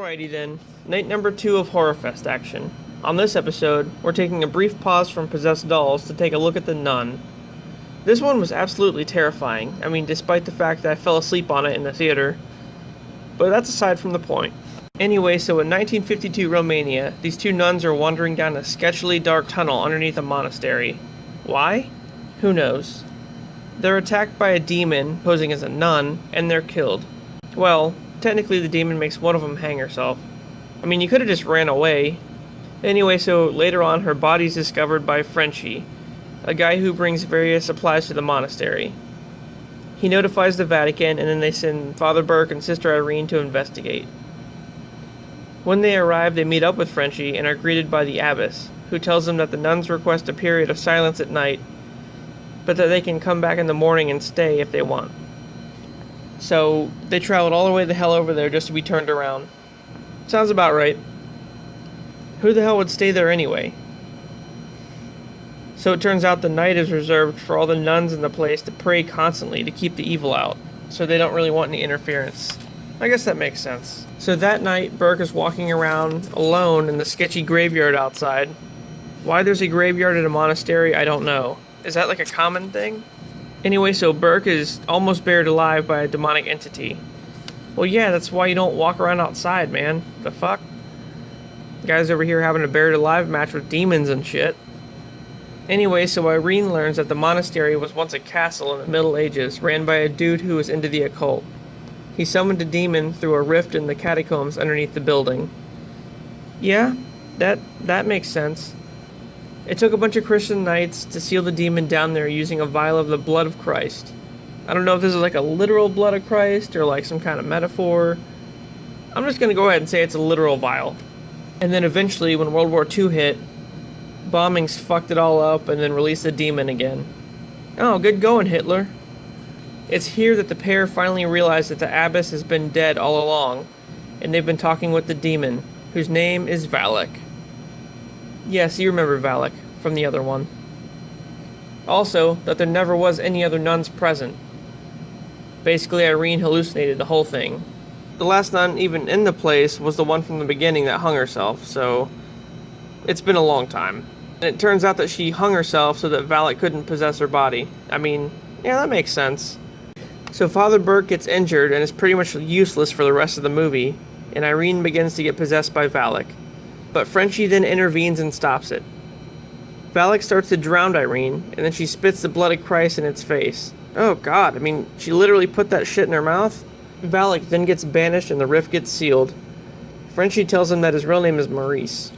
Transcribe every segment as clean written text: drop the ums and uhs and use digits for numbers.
Alrighty then, night number 2 of Horrorfest action. On this episode, we're taking a brief pause from possessed dolls to take a look at the Nun. This one was absolutely terrifying, despite the fact that I fell asleep on it in the theater. But that's aside from the point. Anyway, so in 1952 Romania, these two nuns are wandering down a sketchily dark tunnel underneath a monastery. Why? Who knows? They're attacked by a demon posing as a nun, and they're killed. Well, technically the demon makes one of them hang herself. You could have just ran away. Anyway, so later on her body's discovered by Frenchie, a guy who brings various supplies to the monastery. He notifies the Vatican, and then they send Father Burke and Sister Irene to investigate. When they arrive, they meet up with Frenchie and are greeted by the abbess, who tells them that the nuns request a period of silence at night, but that they can come back in the morning and stay if they want. So, they traveled all the way the hell over there just to be turned around. Sounds about right. Who the hell would stay there anyway? So it turns out the night is reserved for all the nuns in the place to pray constantly to keep the evil out, so they don't really want any interference. I guess that makes sense. So that night, Burke is walking around alone in the sketchy graveyard outside. Why there's a graveyard at a monastery, I don't know. Is that like a common thing? Anyway, so Burke is almost buried alive by a demonic entity. Well, yeah, that's why you don't walk around outside, man. The fuck? Guys over here having a buried alive match with demons and shit. Anyway, so Irene learns that the monastery was once a castle in the Middle Ages, ran by a dude who was into the occult. He summoned a demon through a rift in the catacombs underneath the building. Yeah, that makes sense. It took a bunch of Christian knights to seal the demon down there using a vial of the blood of Christ. I don't know if this is like a literal blood of Christ or like some kind of metaphor. I'm just gonna go ahead and say it's a literal vial. And then eventually, when World War II hit, bombings fucked it all up and then released the demon again. Oh, good going, Hitler. It's here that the pair finally realize that the abbess has been dead all along, and they've been talking with the demon, whose name is Valak. Yes, you remember Valak from the other one. Also, that there never was any other nuns present. Basically, Irene hallucinated the whole thing. The last nun even in the place was the one from the beginning that hung herself, so it's been a long time. And it turns out that she hung herself so that Valak couldn't possess her body. Yeah, that makes sense. So Father Burke gets injured and is pretty much useless for the rest of the movie, and Irene begins to get possessed by Valak. But Frenchie then intervenes and stops it. Valak starts to drown Irene, and then she spits the blood of Christ in its face. Oh god, she literally put that shit in her mouth? Valak then gets banished and the rift gets sealed. Frenchie tells him that his real name is Maurice.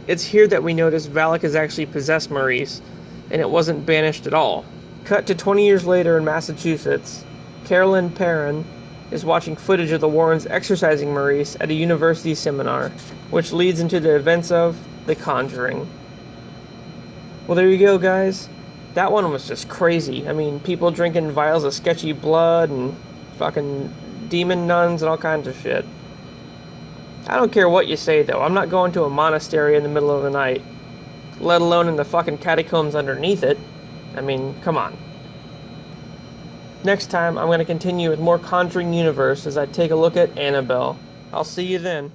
It's here that we notice Valak has actually possessed Maurice, and it wasn't banished at all. Cut to 20 years later in Massachusetts, Carolyn Perrin is watching footage of the Warrens exorcising Maurice at a university seminar, which leads into the events of The Conjuring. Well, there you go, guys. That one was just crazy. People drinking vials of sketchy blood and fucking demon nuns and all kinds of shit. I don't care what you say, though. I'm not going to a monastery in the middle of the night, let alone in the fucking catacombs underneath it. Come on. Next time, I'm going to continue with more Conjuring universe as I take a look at Annabelle. I'll see you then.